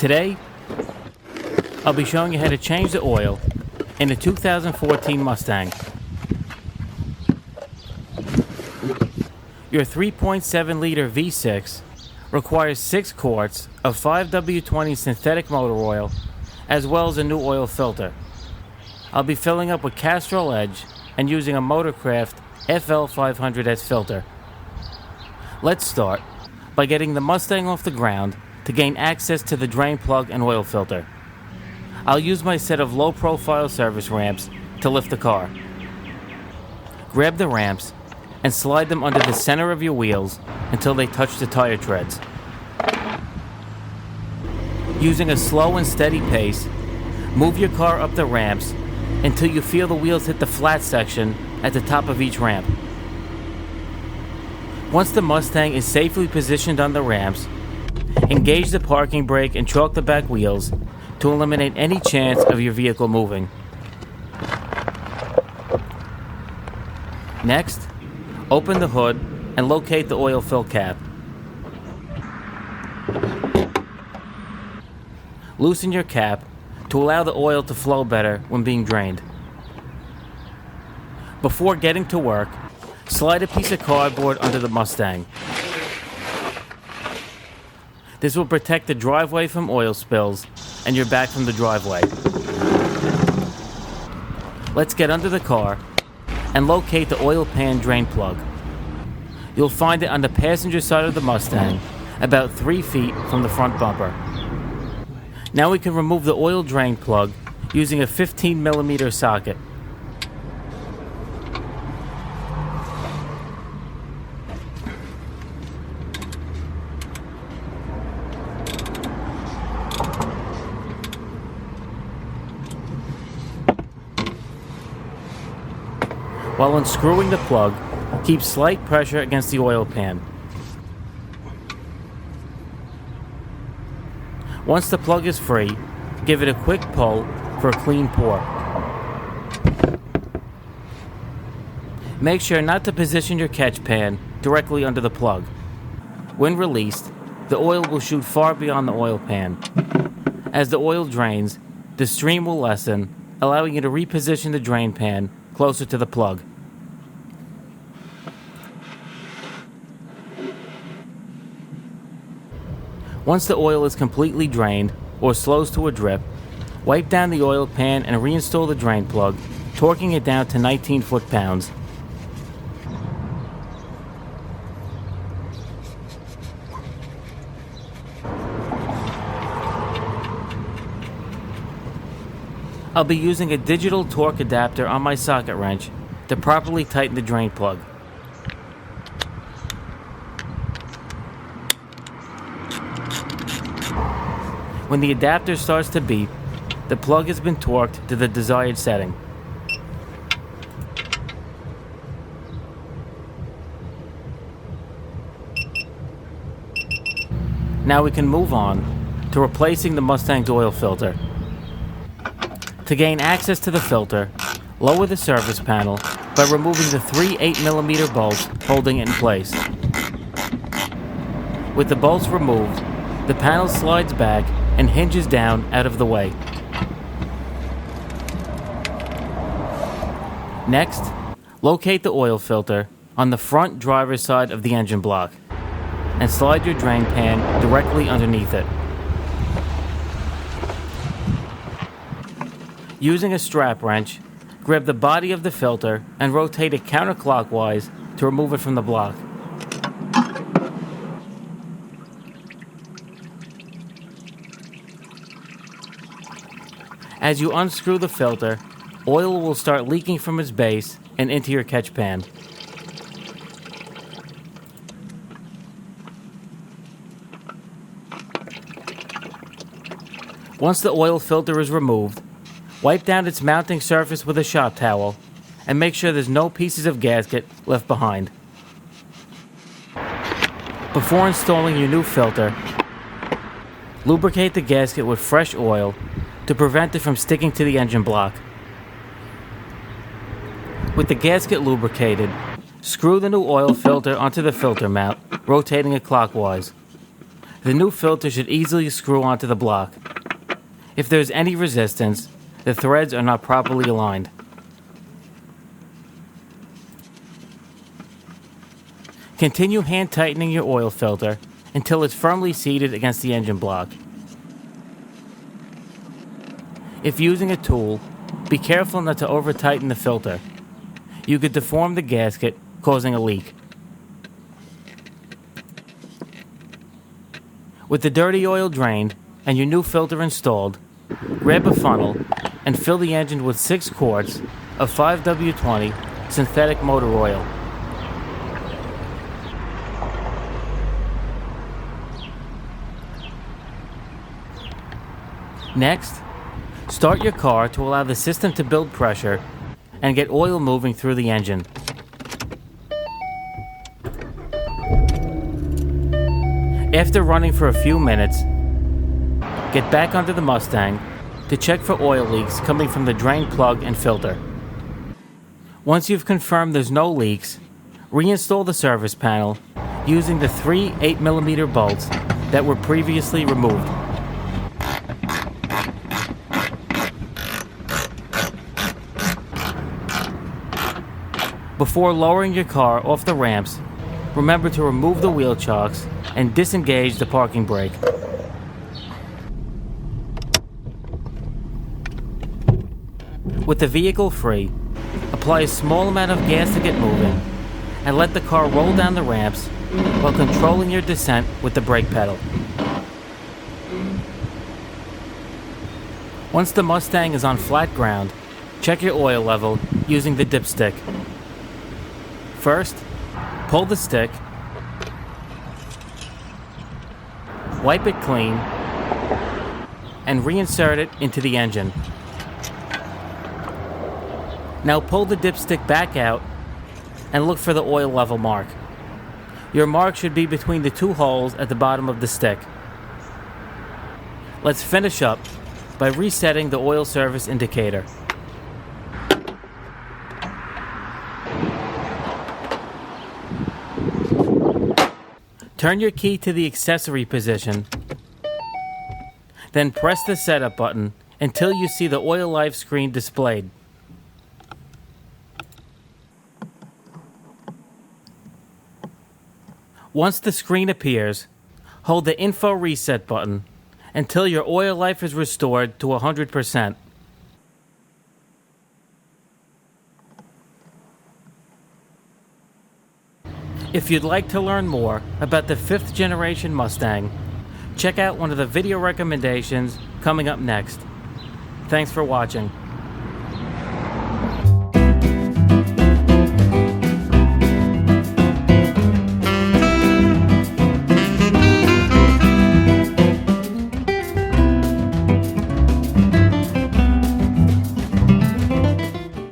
Today, I'll be showing you how to change the oil in a 2014 Mustang. Your 3.7-liter V6 requires 6 quarts of 5W20 synthetic motor oil, as well as a new oil filter. I'll be filling up with Castrol Edge and using a Motorcraft FL-500S filter. Let's start by getting the Mustang off the ground to gain access to the drain plug and oil filter. I'll use my set of low-profile service ramps to lift the car. Grab the ramps and slide them under the center of your wheels until they touch the tire treads. Using a slow and steady pace, move your car up the ramps until you feel the wheels hit the flat section at the top of each ramp. Once the Mustang is safely positioned on the ramps, engage the parking brake and chalk the back wheels to eliminate any chance of your vehicle moving. Next, open the hood and locate the oil fill cap. Loosen your cap to allow the oil to flow better when being drained. Before getting to work, slide a piece of cardboard under the Mustang. This will protect the driveway from oil spills and your back from the driveway. Let's get under the car and locate the oil pan drain plug. You'll find it on the passenger side of the Mustang, about 3 feet from the front bumper. Now we can remove the oil drain plug using a 15mm socket. While unscrewing the plug, keep slight pressure against the oil pan. Once the plug is free, give it a quick pull for a clean pour. Make sure not to position your catch pan directly under the plug. When released, the oil will shoot far beyond the oil pan. As the oil drains, the stream will lessen, allowing you to reposition the drain pan closer to the plug. Once the oil is completely drained or slows to a drip, wipe down the oil pan and reinstall the drain plug, torquing it down to 19 foot-pounds. I'll be using a digital torque adapter on my socket wrench to properly tighten the drain plug. When the adapter starts to beep, the plug has been torqued to the desired setting. Now we can move on to replacing the Mustang's oil filter. To gain access to the filter, lower the service panel by removing the 3 8mm bolts holding it in place. With the bolts removed, the panel slides back and hinges down out of the way. Next, locate the oil filter on the front driver's side of the engine block and slide your drain pan directly underneath it. Using a strap wrench, grab the body of the filter and rotate it counterclockwise to remove it from the block. As you unscrew the filter, oil will start leaking from its base and into your catch pan. Once the oil filter is removed, wipe down its mounting surface with a shop towel and make sure there's no pieces of gasket left behind. Before installing your new filter, lubricate the gasket with fresh oil to prevent it from sticking to the engine block. With the gasket lubricated, screw the new oil filter onto the filter mount, rotating it clockwise. The new filter should easily screw onto the block. If there's any resistance, the threads are not properly aligned. Continue hand tightening your oil filter until it's firmly seated against the engine block. If using a tool, be careful not to over-tighten the filter. You could deform the gasket, causing a leak. With the dirty oil drained and your new filter installed, grab a funnel and fill the engine with 6 quarts of 5W20 synthetic motor oil. Next, start your car to allow the system to build pressure and get oil moving through the engine. After running for a few minutes, get back onto the Mustang to check for oil leaks coming from the drain plug and filter. Once you've confirmed there's no leaks, reinstall the service panel using the 3 8mm bolts that were previously removed. Before lowering your car off the ramps, remember to remove the wheel chocks and disengage the parking brake. With the vehicle free, apply a small amount of gas to get moving and let the car roll down the ramps while controlling your descent with the brake pedal. Once the Mustang is on flat ground, check your oil level using the dipstick. First, pull the stick, wipe it clean, and reinsert it into the engine. Now pull the dipstick back out and look for the oil level mark. Your mark should be between the 2 holes at the bottom of the stick. Let's finish up by resetting the oil service indicator. Turn your key to the accessory position, then press the setup button until you see the oil life screen displayed. Once the screen appears, hold the info reset button until your oil life is restored to 100%. If you'd like to learn more about the 5th generation Mustang, check out one of the video recommendations coming up next. Thanks for watching.